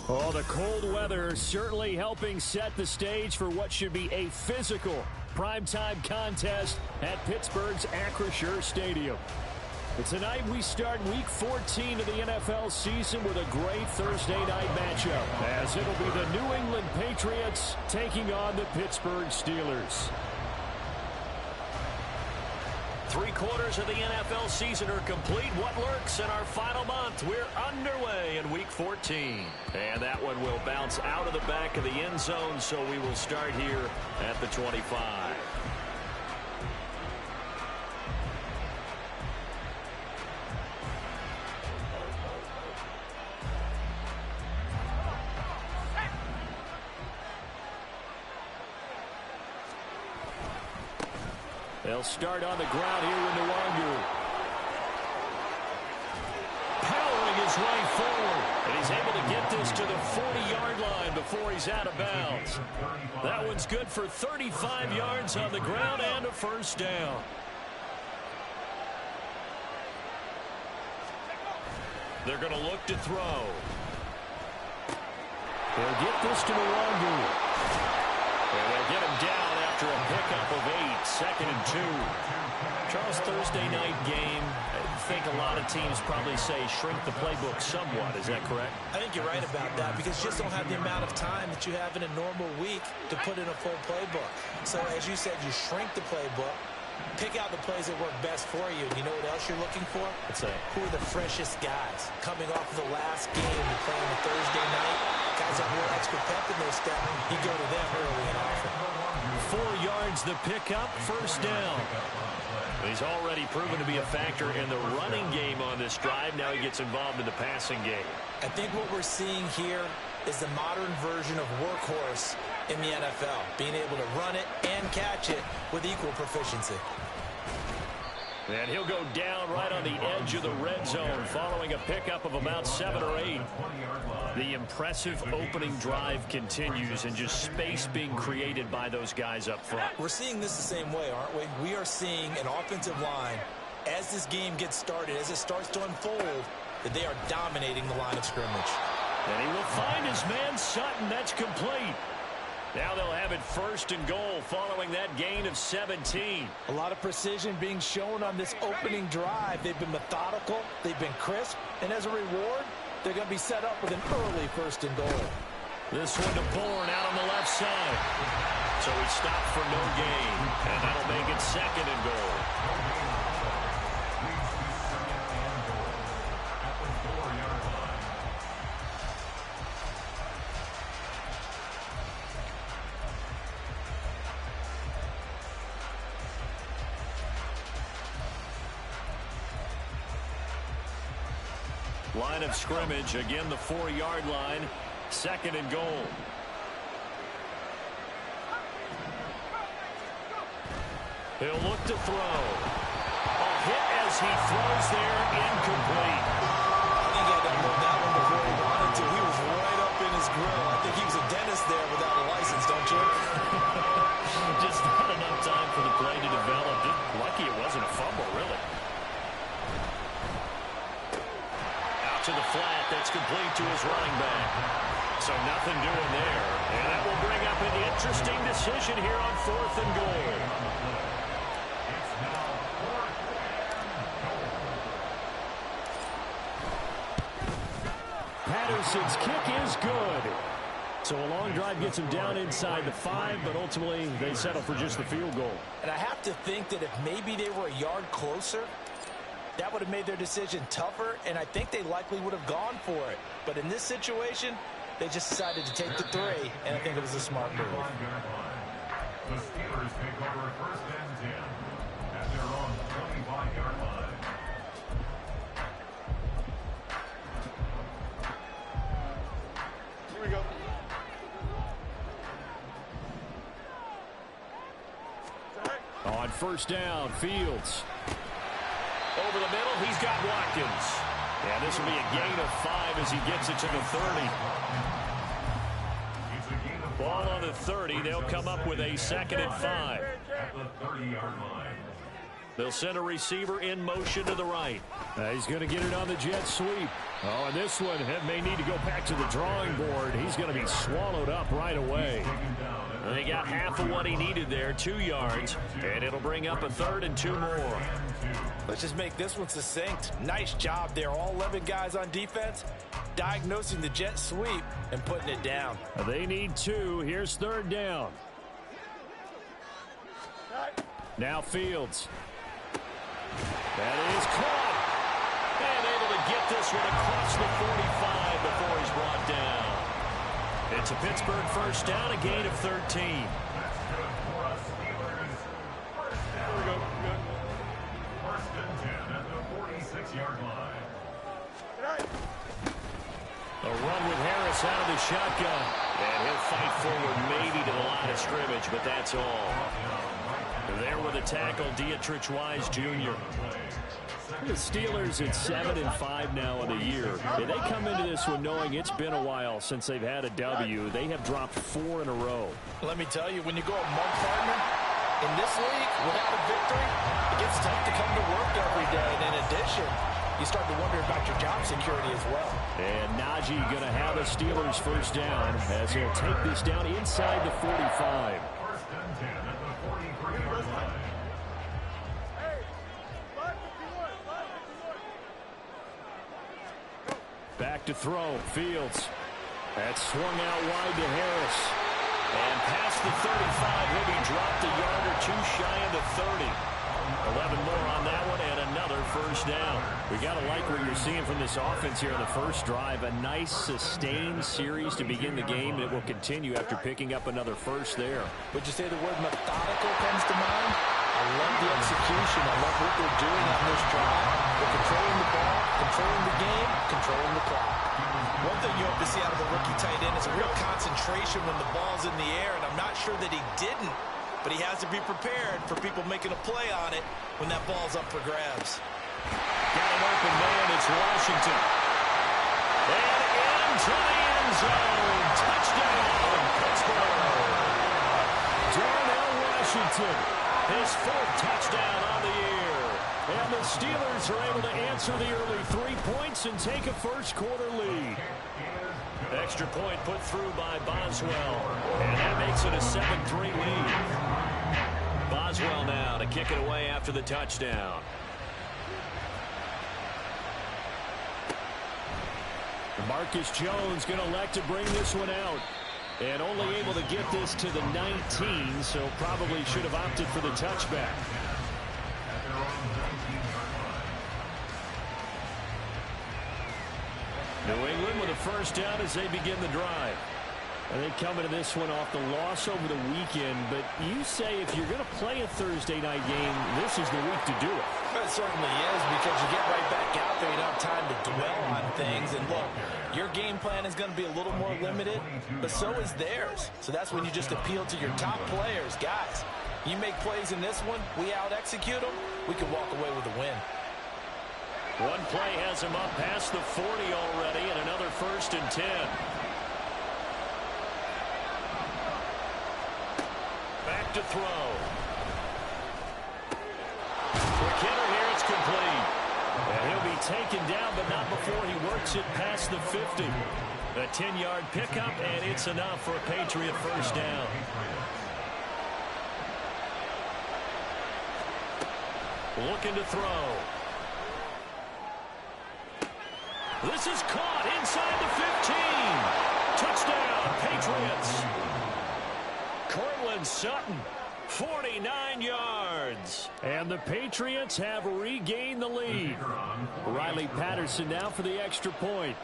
Oh, the cold weather certainly helping set the stage for what should be a physical primetime contest at Pittsburgh's Acrisure Stadium. But tonight we start Week 14 of the NFL season with a great Thursday night matchup, as it'll be the New England Patriots taking on the Pittsburgh Steelers. 3/4 of the NFL season are complete. What lurks in our final month? We're underway in Week 14. And that one will bounce out of the back of the end zone, so we will start here at the 25. They'll start on the ground here with Nwangu. Powering his way forward. And he's able to get this to the 40-yard line before he's out of bounds. That one's good for 35 yards on the ground and a first down. They're going to look to throw. They'll get this to Nwangu. And they'll get him down after a pickup of 8, 2nd and 2. Charles, Thursday night game, I think a lot of teams probably say shrink the playbook somewhat. Is that correct? I think you're right about that because you just don't have the amount of time that you have in a normal week to put in a full playbook. So as you said, you shrink the playbook, pick out the plays that work best for you. And you know what else you're looking for? What's that? Who are the freshest guys coming off of the last game to play on a Thursday night? Guys have more extra pep in their step. You go to them early and often. 4 yards the pickup, first down. He's already proven to be a factor in the running game on this drive. Now he gets involved in the passing game. I think what we're seeing here is the modern version of workhorse in the NFL, being able to run it and catch it with equal proficiency. And he'll go down right on the edge of the red zone following a pickup of about 7 or 8. The impressive opening drive continues and just space being created by those guys up front. We're seeing this the same way, aren't we? We are seeing an offensive line, as this game gets started, as it starts to unfold, that they are dominating the line of scrimmage. And he will find his man Sutton. That's complete. Now they'll have it 1st and goal following that gain of 17. A lot of precision being shown on this opening drive. They've been methodical, they've been crisp, and as a reward, they're going to be set up with an early 1st and goal. This one to Bourne out on the left side. So he stopped for no gain, and that'll make it 2nd and goal. Line of scrimmage, again the 4-yard line, 2nd and goal. He'll look to throw. A hit as he throws there, incomplete. I think he had to unload that one before he wanted to. He was right up in his grill. I think he was a dentist there without a license, don't you? Just not enough time for the play to develop. Lucky it wasn't a fumble, really. To the flat, that's complete to his running back. So nothing doing there. And that will bring up an interesting decision here on 4th and goal. Patterson's kick is good. So a long drive gets him down inside the 5, but ultimately they settle for just the field goal. And I have to think that if maybe they were a yard closer, that would have made their decision tougher, and I think they likely would have gone for it. But in this situation, they just decided to take the 3, and I think it was a smart move. The Steelers take over 1st and 10 at their own 25-yard line. Here we go. On 1st down, Fields. Over the middle, he's got Watkins. And this will be a gain of 5 as he gets it to the 30. Ball on the 30. They'll come up with a 2nd and 5. At the 30-yard line. They'll send a receiver in motion to the right. He's going to get it on the jet sweep. Oh, and this one may need to go back to the drawing board. He's going to be swallowed up right away. They got half of what he needed there, 2 yards, and it'll bring up a 3rd and 2 more. Let's just make this one succinct. Nice job there. All 11 guys on defense diagnosing the jet sweep and putting it down. They need 2. Here's 3rd down. Now Fields. That is caught. And able to get this one across the 45 before he's brought down. It's a Pittsburgh first down, a gain of 13. That's good for us, Steelers. Here we go. First and 10 at the 46-yard line. A run with Harris out of the shotgun. And he'll fight forward maybe to the line of scrimmage, but that's all. There with a tackle, Dietrich Wise Jr. The Steelers at 7-5 now in the year. They come into this one knowing it's been a while since they've had a W. They have dropped 4 in a row. Let me tell you, when you go a month, partner, in this league, without a victory, it gets tough to come to work every day. And in addition, you start to wonder about your job security as well. And Najee going to have a Steelers first down as he'll take this down inside the 45. First and 10 at the 43-yard line. Back to throw. Fields. That's swung out wide to Harris. And past the 35, he'll be dropped a yard or 2 shy of the 30. 11 more on that one and another first down. We got to like what you're seeing from this offense here in the first drive. A nice sustained series to begin the game, and it will continue after picking up another first there. Would you say the word methodical comes to mind? I love the execution. I love what they're doing on this drive. They're controlling the ball, controlling the game, controlling the clock. One thing you hope to see out of a rookie tight end is a real concentration when the ball's in the air, and I'm not sure that he didn't, but he has to be prepared for people making a play on it when that ball's up for grabs. Got an open man, it's Washington. And into the end zone. Touchdown, Pittsburgh. Darnell Washington. His 4th touchdown on the year. And the Steelers are able to answer the early 3 points and take a first quarter lead. Extra point put through by Boswell. And that makes it a 7-3 lead. Boswell now to kick it away after the touchdown. Marcus Jones going to elect to bring this one out. And only able to get this to the 19, so probably should have opted for the touchback. New England with a first down as they begin the drive. And they come into this one off the loss over the weekend. But you say if you're going to play a Thursday night game, this is the week to do it. It certainly is, because you get right back out there. You don't have time to dwell on things. And look, your game plan is going to be a little more limited, but so is theirs. So that's when you just appeal to your top players. Guys, you make plays in this one, we out-execute them, we can walk away with a win. One play has him up past the 40 already, and another first and 10. Back to throw. For Kittle here, it's complete. And he'll be taken down, but not before he works it past the 50. A 10-yard pickup, and it's enough for a Patriot first down. Looking to throw. This is caught inside the 15. Touchdown, Patriots. Cortland Sutton, 49 yards. And the Patriots have regained the lead. Riley Patterson now for the extra point.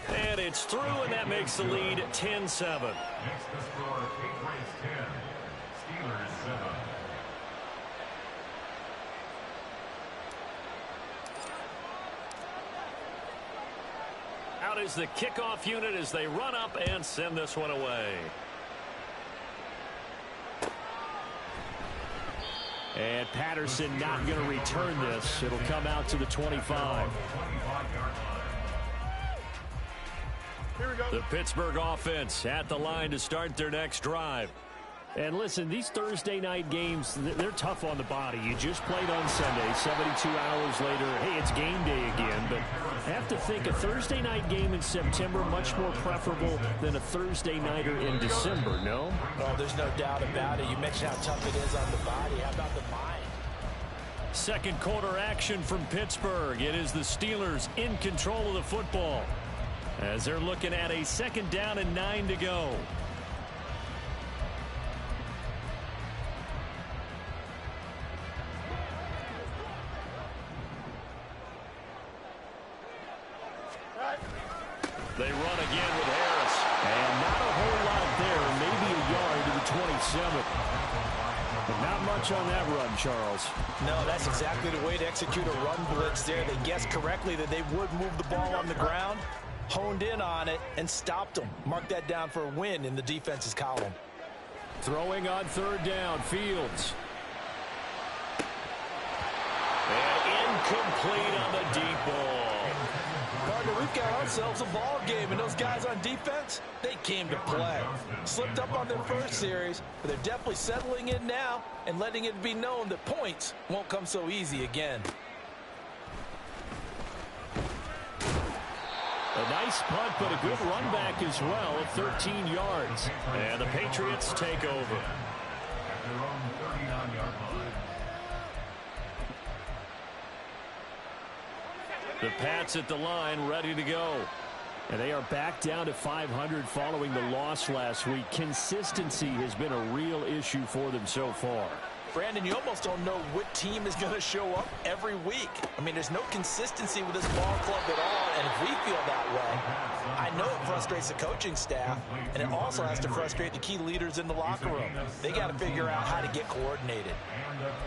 And it's through, and that makes the lead 10-7. Next to score, Patriots 10, Steelers 7. Out is the kickoff unit as they run up and send this one away. And Patterson not going to return this. It'll come out to the 25. Here we go. The Pittsburgh offense at the line to start their next drive. And listen, these Thursday night games, they're tough on the body. You just played on Sunday, 72 hours later, hey, it's game day again. But I have to think a Thursday night game in September much more preferable than a Thursday nighter in December, no? Well, there's no doubt about it. You mentioned how tough it is on the body. How about the mind? Second quarter action from Pittsburgh. It is the Steelers in control of the football as they're looking at a 2nd down and 9 to go. They run again with Harris. And not a whole lot there, maybe a yard to the 27. But not much on that run, Charles. No, that's exactly the way to execute a run blitz there. They guessed correctly that they would move the ball on the ground, honed in on it, and stopped them. Mark that down for a win in the defense's column. Throwing on 3rd down, Fields. And incomplete on the deep ball. Partner, we've got ourselves a ball game, and those guys on defense, they came to play. Slipped up on their first series, but they're definitely settling in now and letting it be known that points won't come so easy again. A nice punt, but a good run back as well of 13 yards. And the Patriots take over. At their own 39-yard line. The Pats at the line, ready to go. And they are back down to 500 following the loss last week. Consistency has been a real issue for them so far. Brandon, you almost don't know what team is going to show up every week. I mean, there's no consistency with this ball club at all, and if we feel that way, I know it frustrates the coaching staff, and it also has to frustrate the key leaders in the locker room. They got to figure out how to get coordinated.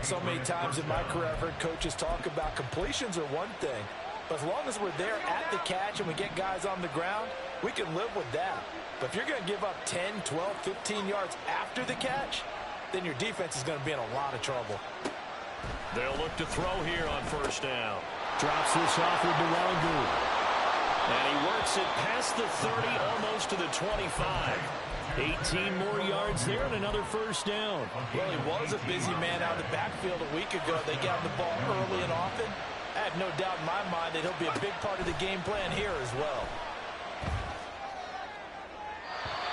So many times in my career, I've heard coaches talk about completions are one thing, but as long as we're there at the catch and we get guys on the ground, we can live with that. But if you're going to give up 10, 12, 15 yards after the catch, then your defense is going to be in a lot of trouble. They'll look to throw here on 1st down. Drops this off with Nwangu. And he works it past the 30, almost to the 25. 18 more yards there and another 1st down. Well, he was a busy man out of the backfield a week ago. They got the ball early and often. I have no doubt in my mind that he'll be a big part of the game plan here as well.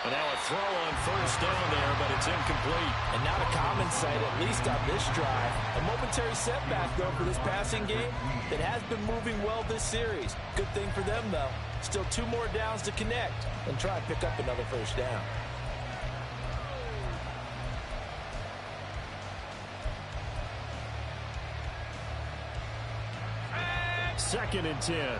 And now a throw on 1st down there, but it's incomplete. And not a common sight, at least on this drive. A momentary setback, though, for this passing game that has been moving well this series. Good thing for them, though. Still 2 more downs to connect and try and pick up another 1st down. Second and 10.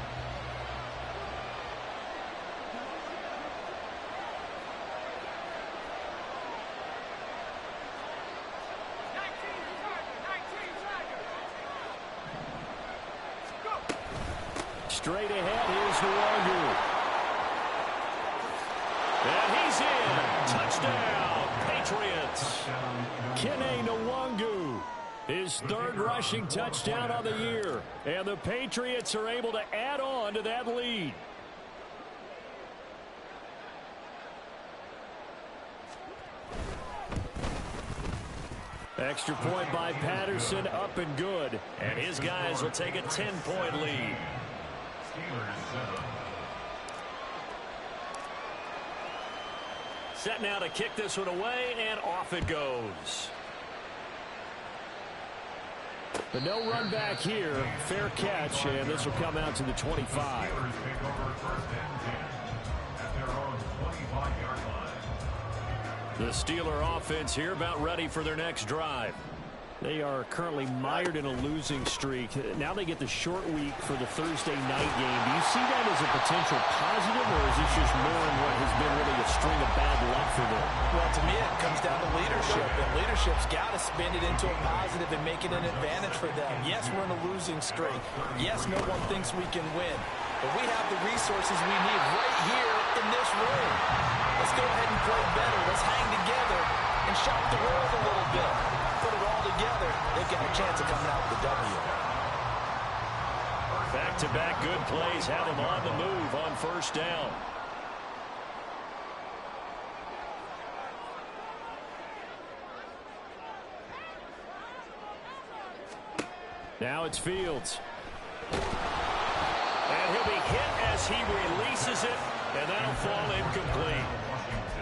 Straight ahead, here's Nwangu. And he's in. Touchdown, Patriots. Kene Nwangu, his 3rd rushing touchdown of the year. And the Patriots are able to add on to that lead. Extra point by Patterson, up and good. And his guys will take a 10-point lead. Set now to kick this one away, and off it goes. But no run back here. Fair catch, and this will come out to the 25. The Steeler offense here about ready for their next drive. They are currently mired in a losing streak. Now they get the short week for the Thursday night game. Do you see that as a potential positive, or is this just more in what has been really a string of bad luck for them? Well, to me, it comes down to leadership, and leadership's got to spin it into a positive and make it an advantage for them. Yes, we're in a losing streak. Yes, no one thinks we can win, but we have the resources we need right here in this room. Let's go ahead and play better. Let's hang together and shock the world a little bit. Put it all together, they've got a chance of coming out with a W. Back-to-back good plays have them on the move on 1st down. Now it's Fields. And he'll be hit as he releases it, and that'll fall incomplete.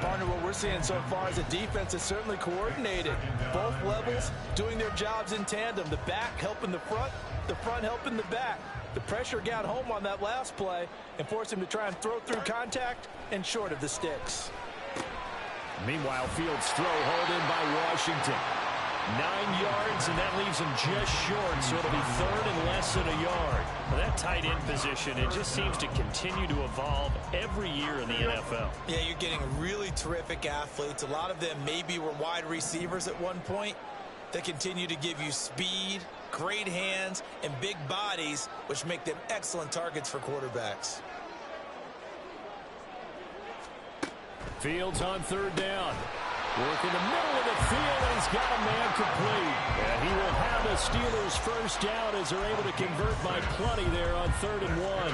Partner, what we're seeing so far is a defense that's certainly coordinated. Both levels doing their jobs in tandem. The back helping the front helping the back. The pressure got home on that last play and forced him to try and throw through contact and short of the sticks. Meanwhile, Fields' throw hauled in by Washington. 9 yards, and that leaves him just short, so it'll be third and less than a yard. Well, that tight end position, it just seems to continue to evolve every year in the NFL. Yeah, you're getting really terrific athletes. A lot of them maybe were wide receivers at one point. They continue to give you speed, great hands, and big bodies, which make them excellent targets for quarterbacks. Fields on third down. Work in the middle of the field, and he's got a man complete. And he will have the Steelers first down as they're able to convert by plenty there on 3rd and 1.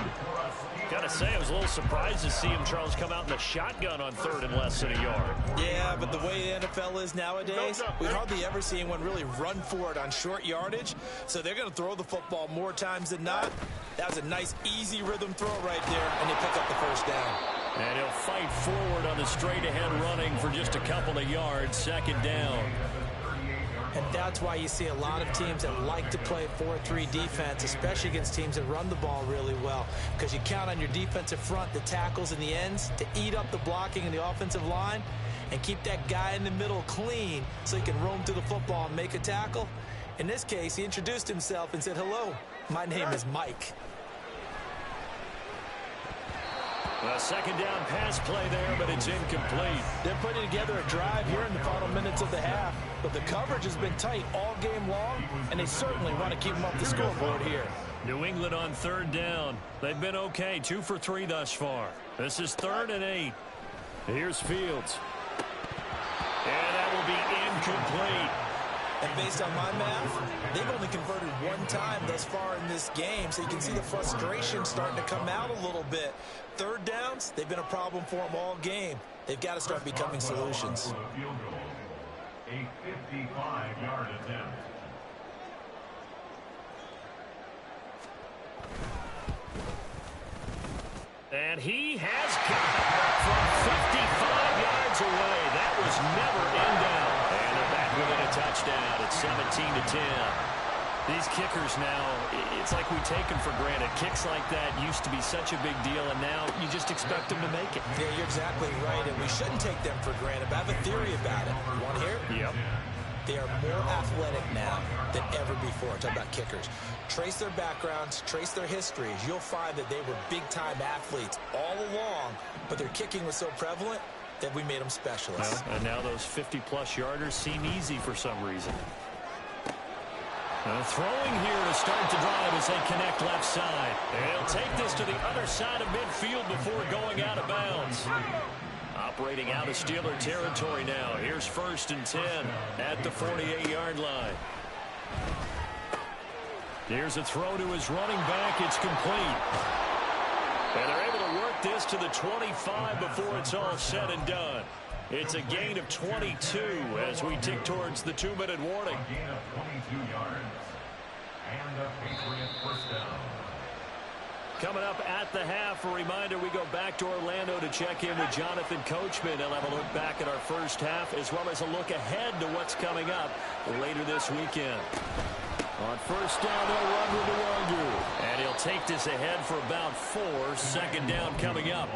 Gotta say, I was a little surprised to see him, Charles, come out in the shotgun on 3rd and less than a yard. Yeah, but the way the NFL is nowadays, we hardly ever see anyone really run for it on short yardage. So they're going to throw the football more times than not. That was a nice, easy rhythm throw right there, and they pick up the first down. And he'll fight forward on the straight-ahead running for just a couple of yards, 2nd down. And that's why you see a lot of teams that like to play 4-3 defense, especially against teams that run the ball really well, because you count on your defensive front, the tackles and the ends, to eat up the blocking in the offensive line and keep that guy in the middle clean so he can roam through the football and make a tackle. In this case, he introduced himself and said, "Hello, my name is Mike." A 2nd down pass play there, but it's incomplete. They're putting together a drive here in the final minutes of the half, but the coverage has been tight all game long, and they certainly want to keep them off the scoreboard here. New England on 3rd down. They've been okay, 2 for 3 thus far. This is 3rd and 8. Here's Fields. And that will be incomplete. And based on my math, they've only converted one time thus far in this game, so you can see the frustration starting to come out a little bit. 3rd downs, they've been a problem for them all game. They've got to start becoming solutions. A 55-yard attempt. And he has got it from 55 yards away. That was never in down. And they're back within a touchdown. It's 17-10. These kickers now, it's like we take them for granted. Kicks like that used to be such a big deal, and now you just expect them to make it. Yeah, you're exactly right, and we shouldn't take them for granted. But I have a theory about it. You want to hear it? Yep. They are more athletic now than ever before. Talk about kickers. Trace their backgrounds, trace their histories. You'll find that they were big-time athletes all along, but their kicking was so prevalent that we made them specialists. Well, and now those 50-plus yarders seem easy for some reason. Throwing here to start the drive as they connect left side. They'll take this to the other side of midfield before going out of bounds. Operating out of Steeler territory now. Here's 1st and 10 at the 48-yard line. Here's a throw to his running back. It's complete. And they're able to work this to the 25 before it's all said and done. It's a gain of 22 as we tick towards the 2-minute warning. A gain of 22 yards. And a Patriot first down. Coming up at the half, a reminder, we go back to Orlando to check in with Jonathan Coachman. He'll have a look back at our first half as well as a look ahead to what's coming up later this weekend. On 1st down, they'll run with the Wangu. And he'll take this ahead for about 4. 2nd down coming up.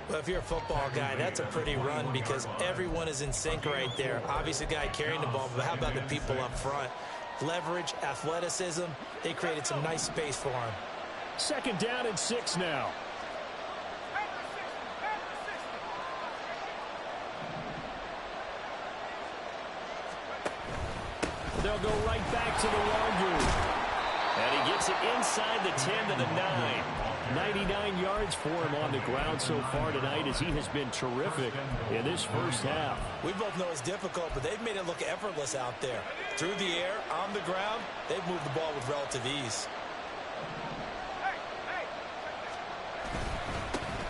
Well, if you're a football guy, that's a pretty run because everyone is in sync right there. Obviously, the guy carrying the ball, but how about the people up front? Leverage, athleticism, they created some nice space for him. 2nd down and 6 now. They'll go right back to the Wangu. And he gets it inside the 10 to the 9. 99 yards for him on the ground so far tonight as he has been terrific in this first half. We both know it's difficult, but they've made it look effortless out there. Through the air, on the ground, they've moved the ball with relative ease.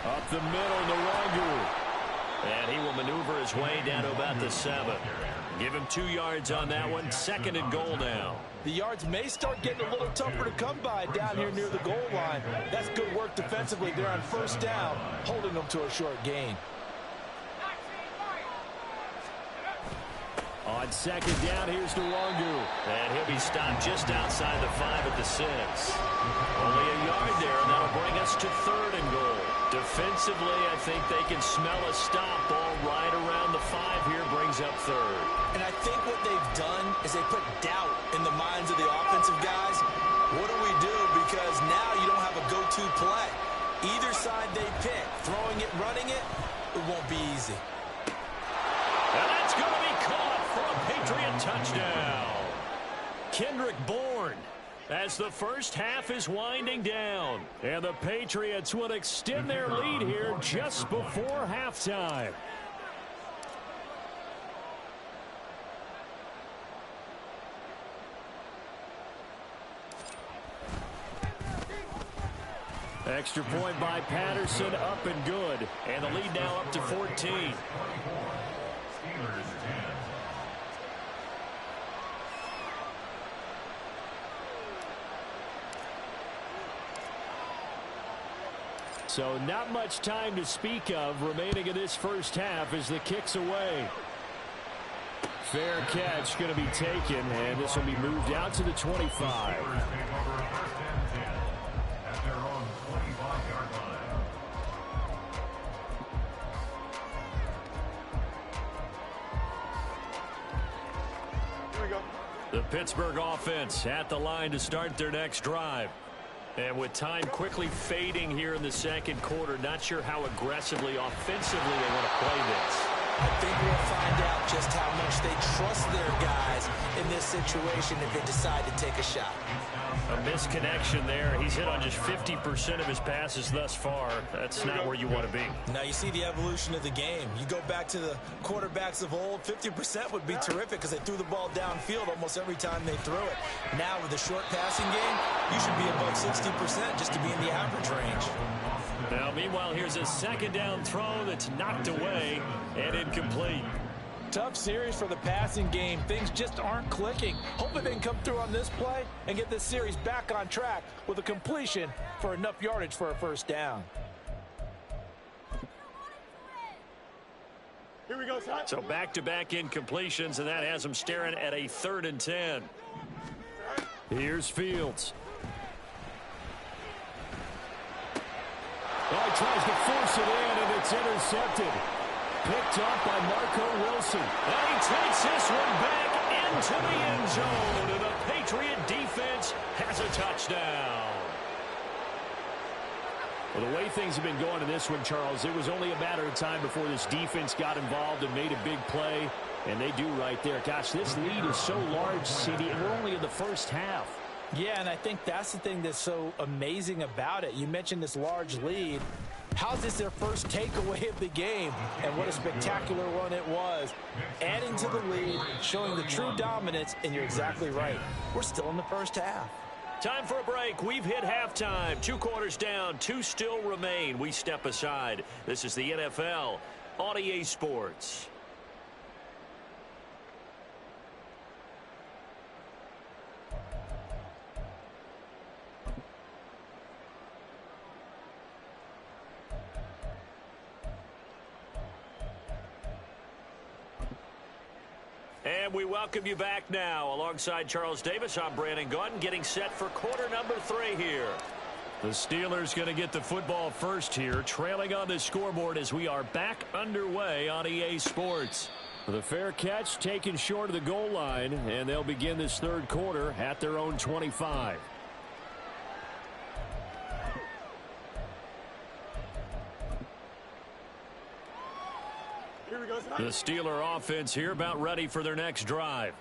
Up the middle, Nwangu. And he will maneuver his way down to about the 7. Give him 2 yards on that one. 2nd and goal now. The yards may start getting a little tougher to come by down here near the goal line. That's good work defensively there on 1st down, holding them to a short gain. On 2nd down, here's Nwangwu. And he'll be stopped just outside the 5 at the 6. Only a yard there, and that'll bring us to 3rd and goal. Defensively, I think they can smell a stop. Ball right around the 5 here brings up 3rd. And I think what they've done is they put doubt in the minds of the offensive guys. What do we do? Because now you don't have a go-to play. Either side they pick, throwing it, running it, it won't be easy. And that's going to be caught for a Patriot touchdown. Kendrick Bourne, as the first half is winding down. And the Patriots will extend their lead here just before halftime. Extra point by Patterson, up and good. And the lead now up to 14. Steelers 10. So not much time to speak of remaining in this first half as the kick's away. Fair catch going to be taken, and this will be moved out to the 25. Steelers take over 1st and 10 at their own 25-yard line. Here we go. The Pittsburgh offense at the line to start their next drive. And with time quickly fading here in the 2nd quarter, not sure how aggressively, offensively they want to play this. I think we'll find out just how much they trust their guys in this situation if they decide to take a shot. A misconnection there. He's hit on just 50% of his passes thus far. That's not where you want to be. Now you see the evolution of the game. You go back to the quarterbacks of old, 50% would be terrific because they threw the ball downfield almost every time they threw it. Now with the short passing game, you should be above 60% just to be in the average range. Now, meanwhile, here's a 2nd down throw that's knocked away and incomplete. Tough series for the passing game. Things just aren't clicking. Hopefully they can come through on this play and get this series back on track with a completion for enough yardage for a 1st down. Here we go, son. So back-to-back incompletions, and that has them staring at a 3rd and 10. Here's Fields. Oh, he tries to force it in, and it's intercepted. Picked up by Marco Wilson. And he takes this one back into the end zone. And the Patriot defense has a touchdown. Well, the way things have been going in this one, Charles, it was only a matter of time before this defense got involved and made a big play. And they do right there. Gosh, this lead is so large, CD, and we're only in the first half. Yeah, and I think that's the thing that's so amazing about it. You mentioned this large lead. How's this their first takeaway of the game? And what a spectacular one it was. Adding to the lead, showing the true dominance, and you're exactly right. We're still in the first half. Time for a break. We've hit halftime. 2 quarters down, 2 still remain. We step aside. This is the NFL on EA Sports. And we welcome you back now. Alongside Charles Davis, I'm Brandon Gaudin, getting set for quarter number 3 here. The Steelers going to get the football first here, trailing on the scoreboard as we are back underway on EA Sports. The fair catch taken short of the goal line, and they'll begin this 3rd quarter at their own 25. Here we go, son. The Steeler offense here about ready for their next drive.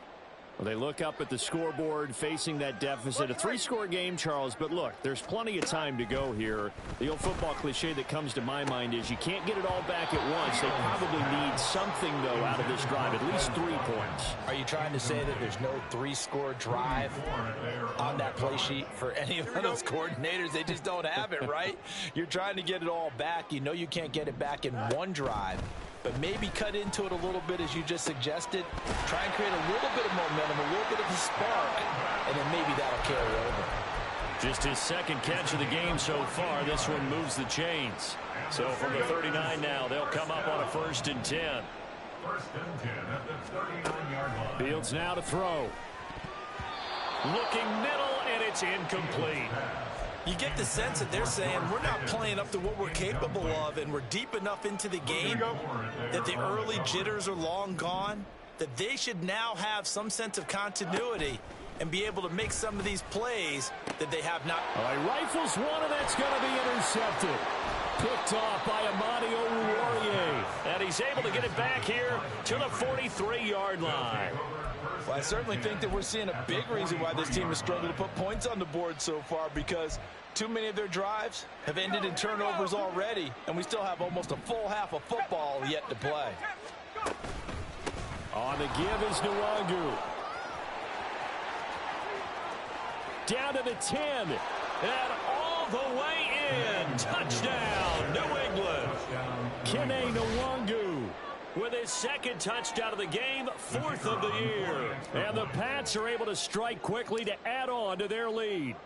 Well, they look up at the scoreboard facing that deficit. A 3-score game, Charles, but look, there's plenty of time to go here. The old football cliche that comes to my mind is you can't get it all back at once. They probably need something, though, out of this drive, at least 3 points. Are you trying to say that there's no 3-score drive on that play sheet for any of those coordinators? They just don't have it, right? You're trying to get it all back. You know you can't get it back in one drive. but maybe cut into it a little bit as you just suggested. Try and create a little bit of momentum, a little bit of a spark, and then maybe that'll carry over. Just his second catch of the game so far. This one moves the chains. So from the 39 now, they'll come up on a 1st and 10. 1st and 10 at the 39-yard line. Fields now to throw. Looking middle, and it's incomplete. You get the sense that they're saying we're not playing up to what we're capable of, and we're deep enough into the game that the early jitters are long gone, that they should now have some sense of continuity and be able to make some of these plays that they have not. He rifles one, and that's going to be intercepted. Picked off by Amani Oruwariye. And he's able to get it back here to the 43-yard line. Well, I certainly think that we're seeing a big reason why this team has struggled to put points on the board so far, because too many of their drives have ended in turnovers already, and we still have almost a full half of football yet to play. On the give is Nwangu. Down to the 10, and all the way in. Touchdown, New England. Kene Nwangu with his second touchdown of the game, 4th of the year. And the Pats are able to strike quickly to add on to their lead.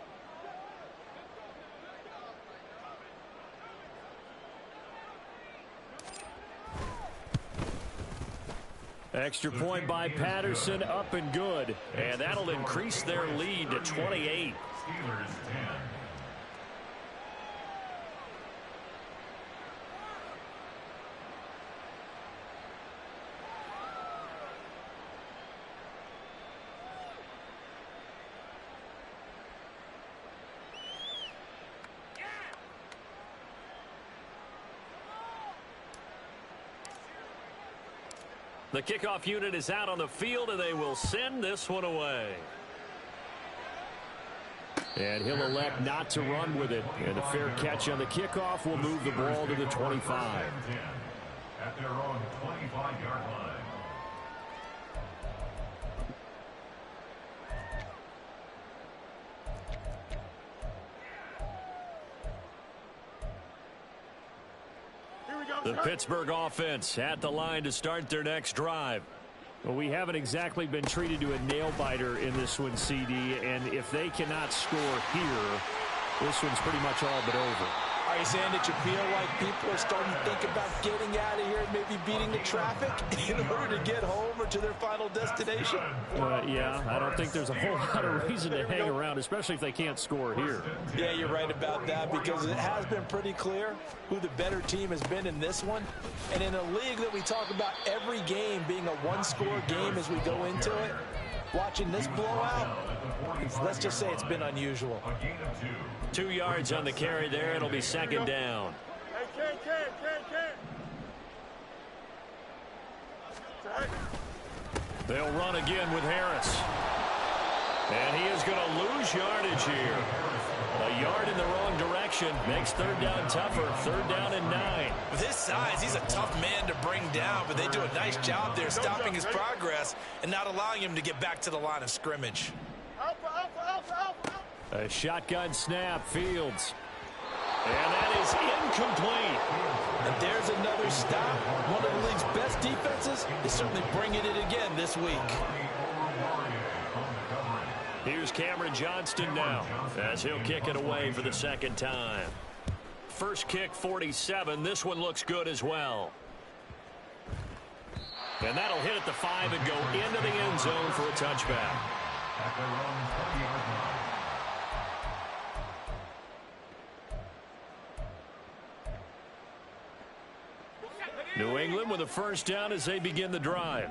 Extra point by Patterson, up and good. And that'll increase their lead to 28. Steelers 10. The kickoff unit is out on the field, and they will send this one away. And he'll elect not to run with it. And a fair catch on the kickoff will move the ball to the 25. At their own 25-yard line. The Pittsburgh offense at the line to start their next drive. Well, we haven't exactly been treated to a nail-biter in this one, CD, and if they cannot score here, this one's pretty much all but over. Are you saying that you feel like people are starting to think about getting out of here and maybe beating the traffic in order to get home or to their final destination? Yeah, I don't think there's a whole lot of reason to hang around, especially if they can't score here. Yeah, you're right about that, because it has been pretty clear who the better team has been in this one. And in a league that we talk about every game being a one-score game as we go into it, watching this blowout, let's just say it's been unusual. 2 yards on the carry there. It'll be 2nd down. Hey, They'll run again with Harris. And he is going to lose yardage here. A yard in the wrong direction makes 3rd down tougher. 3rd down and 9. With his size, he's a tough man to bring down, but they do a nice job there stopping his progress and not allowing him to get back to the line of scrimmage. A shotgun snap, Fields. And that is incomplete. And there's another stop. One of the league's best defenses is certainly bringing it again this week. Here's Cameron Johnston now as he'll kick it away for the 2nd time. First kick, 47. This one looks good as well. And that'll hit at the 5 and go into the end zone for a touchback. At their own 20-yard line. New England with a 1st down as they begin the drive.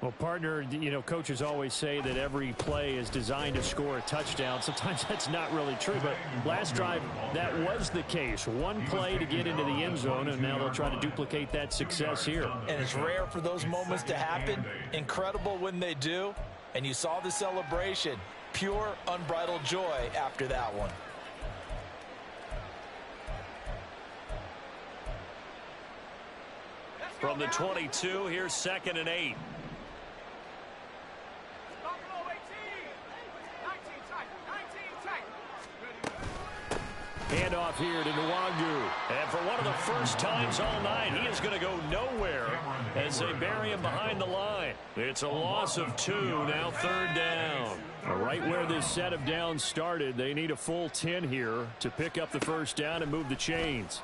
Well, partner, you know, coaches always say that every play is designed to score a touchdown. Sometimes that's not really true, but last drive, that was the case. One play to get into the end zone, and now they'll try to duplicate that success here. And it's rare for those moments to happen. Incredible when they do. And you saw the celebration. Pure, unbridled joy after that one. From the 22, here's 2nd and 8. Handoff here to Nwangu. And for one of the first times all night, he is going to go nowhere as they bury him behind the line. It's a loss of 2, now 3rd down. Right where this set of downs started, they need a full 10 here to pick up the first down and move the chains.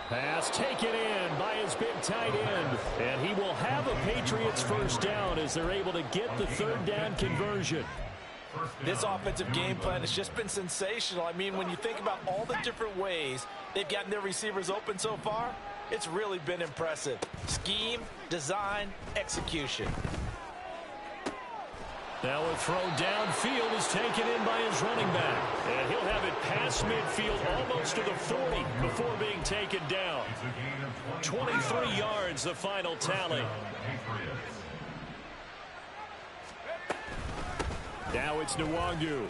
Pass taken in by his big tight end. And he will have a Patriots first down as they're able to get the 3rd down conversion. This offensive game plan has just been sensational. I mean, when you think about all the different ways they've gotten their receivers open so far, it's really been impressive. Scheme, design, execution. Now a throw downfield is taken in by his running back. And he'll have it past midfield almost to the 40 before being taken down. 23 yards, the final tally. Now it's Nwangu.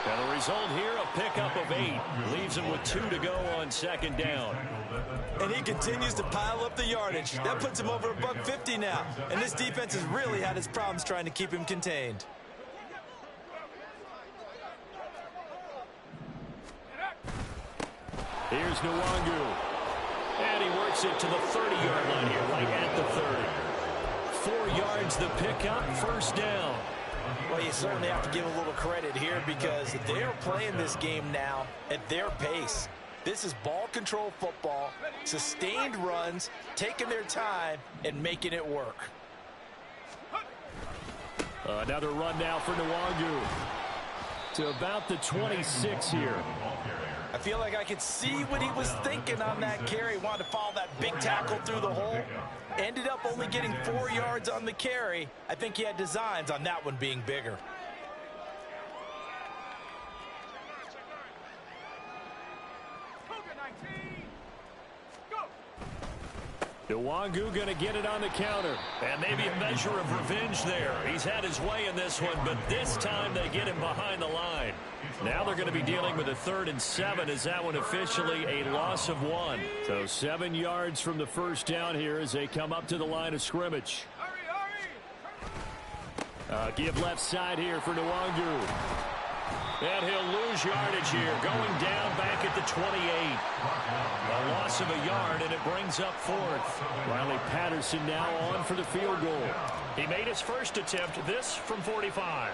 And the result here, a pickup of 8. Leaves him with 2 to go on 2nd down. And he continues to pile up the yardage. That puts him over $150 now. And this defense has really had its problems trying to keep him contained. Here's Nwangu. And he works it to the 30-yard line here, right at the 30. 4 yards the pickup, first down. Well, you certainly have to give a little credit here because they're playing this game now at their pace. This is ball control football, sustained runs, taking their time, and making it work. Another run now for Nwangu. To about the 26 here. I feel like I could see what he was thinking on that carry. Wanted to follow that big tackle through the hole. Ended up only getting 4 yards on the carry. I think he had designs on that one being bigger. Nwangu going to get it on the counter. And maybe a measure of revenge there. He's had his way in this one, but this time they get him behind the line. Now they're going to be dealing with a 3rd and 7 as that one officially a loss of 1. So 7 yards from the first down here as they come up to the line of scrimmage. Give left side here for Nwangu. And he'll lose yardage here, going down back at the 28. A loss of a yard, and it brings up 4th. Riley Patterson now on for the field goal. He made his first attempt, this from 45.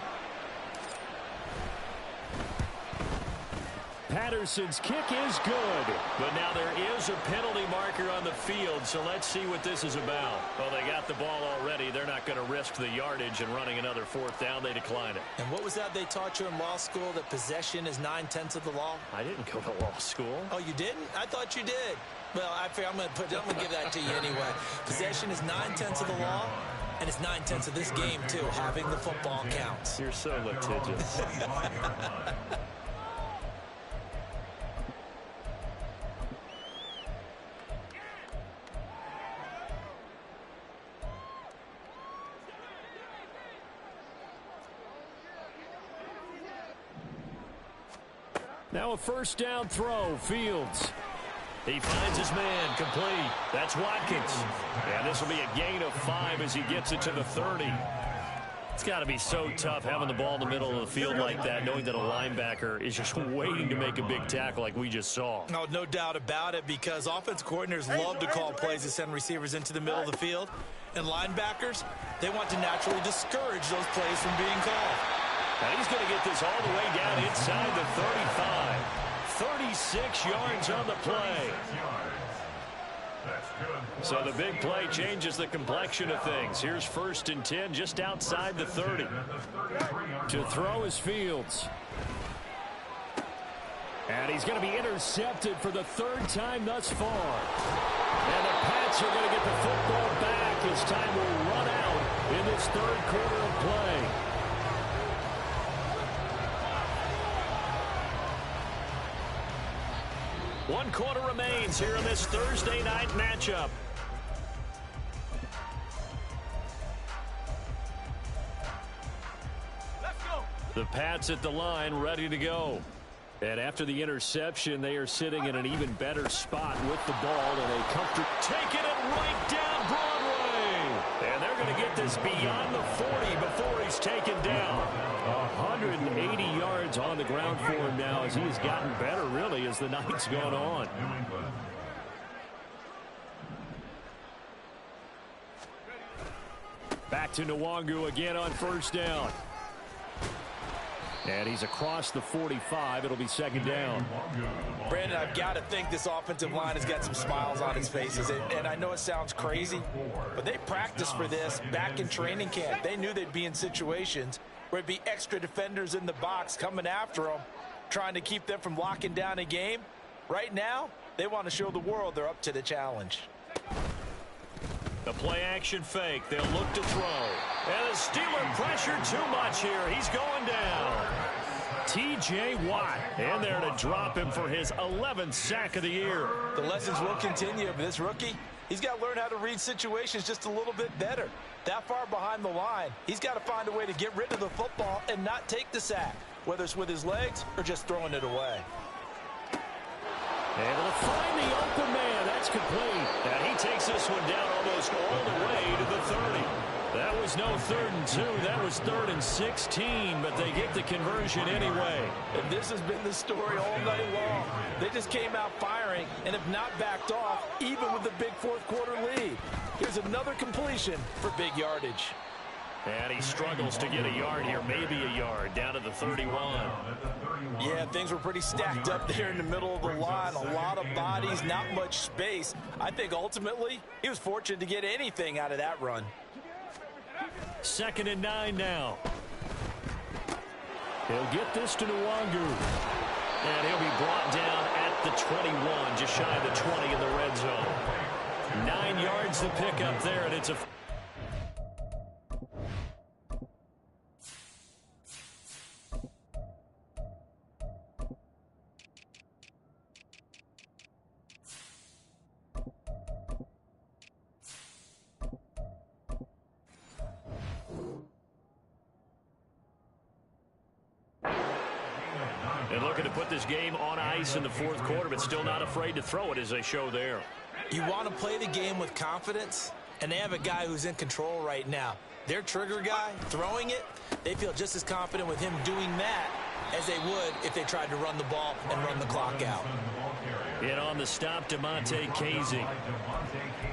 Patterson's kick is good. But now there is a penalty marker on the field, so let's see what this is about. Well, they got the ball already. They're not going to risk the yardage and running another 4th down. They decline it. And what was that they taught you in law school, that possession is 9/10 of the law? I didn't go to law school. Oh, you didn't? I thought you did. Well, I'm going to give that to you anyway. Possession is 9/10 of the law, and it's 9/10 of this game, too. Having the football counts. You're so litigious. Now a first down throw, Fields. He finds his man, complete. That's Watkins. And this will be a gain of 5 as he gets it to the 30. It's got to be so tough having the ball in the middle of the field like that, knowing that a linebacker is just waiting to make a big tackle like we just saw. No, no doubt about it, because offense coordinators love to call plays to send receivers into the middle of the field. And linebackers, they want to naturally discourage those plays from being called. And he's going to get this all the way down inside the 35. 36 yards on the play. So the big play changes the complexion of things. Here's 1st and 10 just outside the 30. To throw is Fields. And he's going to be intercepted for the 3rd time thus far. And the Pats are going to get the football back as time will run out in this 3rd quarter of play. One quarter remains here in this Thursday night matchup. The Pats at the line, ready to go. And after the interception, they are sitting in an even better spot with the ball, and a comfortable taking it right down Broadway. And they're going to get this beyond the 40 before he's taken down. 180 yards on the ground for him now as he has gotten better, really, as the night's gone on. Back to Nwangu again on first down. And he's across the 45. It'll be second down. Brandon, I've got to think this offensive line has got some smiles on its faces. And I know it sounds crazy, but they practiced for this back in training camp. They knew they'd be in situations where it'd be extra defenders in the box coming after them, trying to keep them from locking down a game. Right now, they want to show the world they're up to the challenge. The play action fake. They'll look to throw. And the Steeler pressure too much here. He's going down. T.J. Watt in there to drop him for his 11th sack of the year. The lessons will continue, but this rookie, he's got to learn how to read situations just a little bit better. That far behind the line, he's got to find a way to get rid of the football and not take the sack, whether it's with his legs or just throwing it away. Able to find the open man. That's complete. And he takes this one down almost all the way to the 30. That was no 3rd and 2. That was 3rd and 16, but they get the conversion anyway. And this has been the story all night long. They just came out firing and have not backed off, even with the big fourth-quarter lead. Here's another completion for big yardage. And he struggles to get a yard here, maybe a yard, down to the 31. Yeah, things were pretty stacked up there in the middle of the line. A lot of bodies, not much space. I think ultimately he was fortunate to get anything out of that run. 2nd and 9 now. He'll get this to Nwangu. And he'll be brought down at the 21, just shy of the 20 in the red zone. 9 yards to pick up there, and it's a... And looking to put this game on ice in the fourth quarter, but still not afraid to throw it as they show there. You want to play the game with confidence, and they have a guy who's in control right now. Their trigger guy, throwing it, they feel just as confident with him doing that as they would if they tried to run the ball and run the clock out. And on the stop, Damontae Kazee.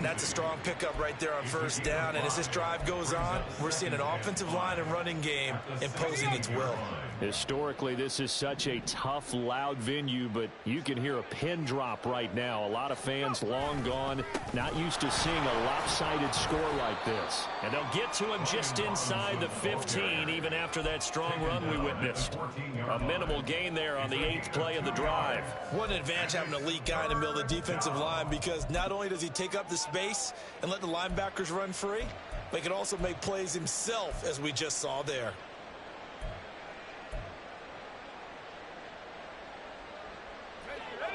That's a strong pickup right there on first down, and as this drive goes on, we're seeing an offensive line and running game imposing its will. Historically, this is such a tough, loud venue, but you can hear a pin drop right now. A lot of fans long gone, not used to seeing a lopsided score like this. And they'll get to him just inside the 15, even after that strong run we witnessed. A minimal gain there on the 8th play of the drive. What an advantage having an elite guy in the middle of the defensive line, because not only does he take up the space and let the linebackers run free, but he can also make plays himself, as we just saw there.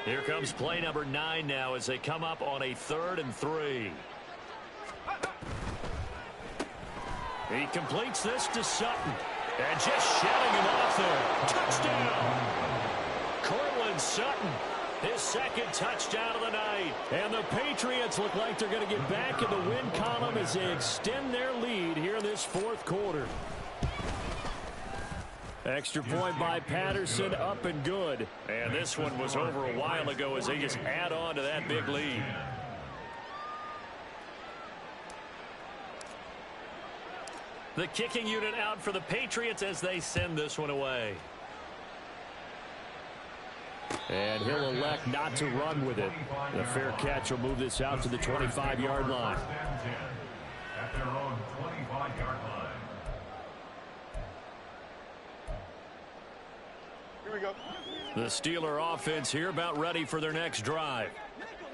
Here comes play number 9 now as they come up on a 3rd and 3. He completes this to Sutton. And just shedding him off there. Touchdown! Courtland Sutton, his 2nd touchdown of the night. And the Patriots look like they're going to get back in the win column as they extend their lead here in this fourth quarter. Extra point by Patterson, up and good. And this one was over a while ago as they just add on to that big lead. The kicking unit out for the Patriots as they send this one away. And he'll elect not to run with it. The fair catch will move this out to the 25-yard line. At their own 25-yard line. Here we go. The Steeler offense here about ready for their next drive.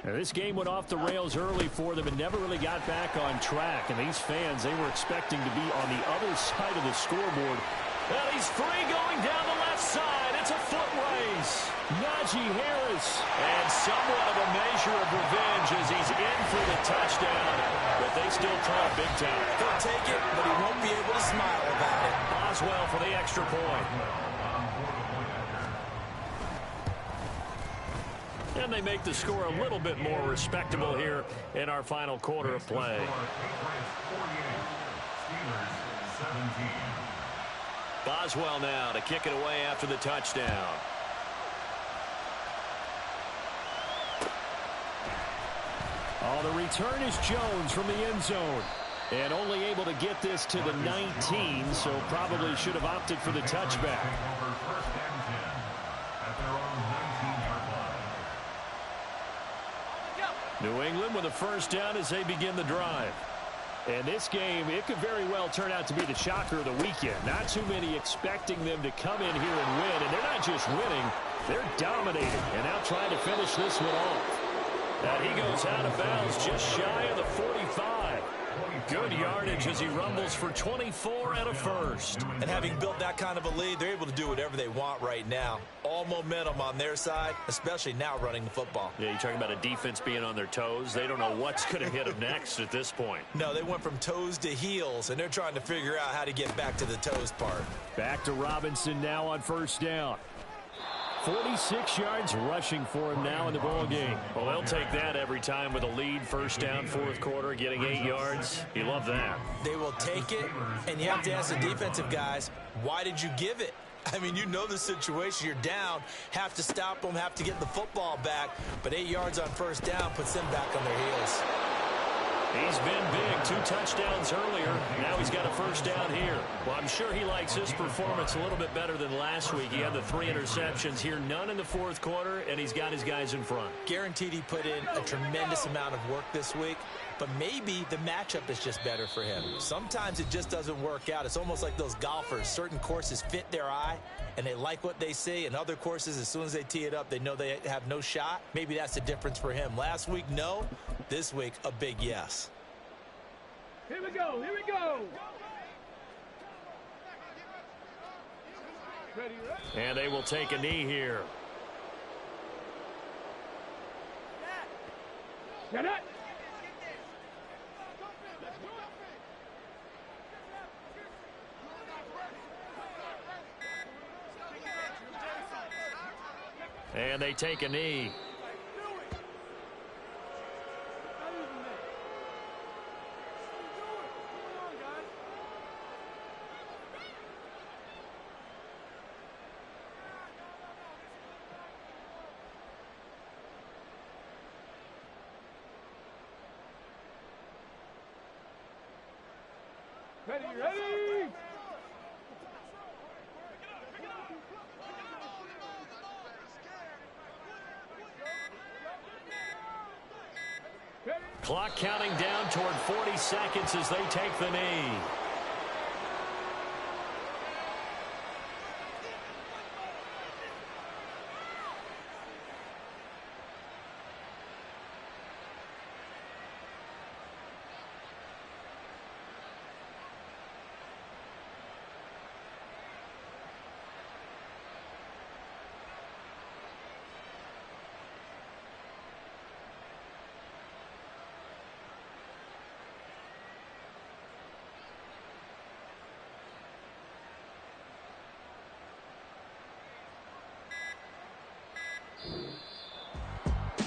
Now, this game went off the rails early for them and never really got back on track. And these fans, they were expecting to be on the other side of the scoreboard. Well, he's free going down the left side. It's a foot race. Najee Harris. And somewhat of a measure of revenge as he's in for the touchdown. But they still call it big time. He'll take it, but he won't be able to smile about it. Boswell for the extra point. And they make the score a little bit more respectable here in our final quarter of play. Boswell now to kick it away after the touchdown. Oh, the return is Jones from the end zone. And only able to get this to the 19, so probably should have opted for the touchback. New England with a first down as they begin the drive. And this game, it could very well turn out to be the shocker of the weekend. Not too many expecting them to come in here and win. And they're not just winning, they're dominating. And now trying to finish this one off. And he goes out of bounds just shy of the 45. Good yardage as he rumbles for 24 and a first. And having built that kind of a lead, they're able to do whatever they want right now. All momentum on their side, especially now running the football. Yeah, you're talking about a defense being on their toes. They don't know what's going to hit them next at this point. No, they went from toes to heels, and they're trying to figure out how to get back to the toes part. Back to Robinson now on first down. 46 yards rushing for him now in the ball game. Well, they'll take that every time with a lead, first down, fourth quarter, getting 8 yards. You love that. They will take it, and you have to ask the defensive guys, why did you give it? I mean, you know the situation. You're down, have to stop them, have to get the football back, but 8 yards on first down puts them back on their heels. He's been big. 2 touchdowns earlier. Now he's got a first down here. Well, I'm sure he likes his performance a little bit better than last week. He had the 3 interceptions here, none in the fourth quarter, and he's got his guys in front. Guaranteed he put in a tremendous amount of work this week, but maybe the matchup is just better for him. Sometimes it just doesn't work out. It's almost like those golfers. Certain courses fit their eye, and they like what they see, and other courses, as soon as they tee it up, they know they have no shot. Maybe that's the difference for him. Last week, no. This week, a big yes. Here we go. Here we go. Ready, ready. And they will take a knee here. Get it. And they take a knee. Ready, ready. Clock counting down toward 40 seconds as they take the knee.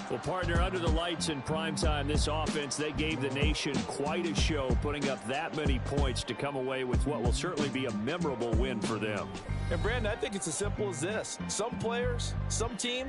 Well, partner, under the lights in primetime, this offense, they gave the nation quite a show, putting up that many points to come away with what will certainly be a memorable win for them. And, Brandon, I think it's as simple as this. Some players, some teams,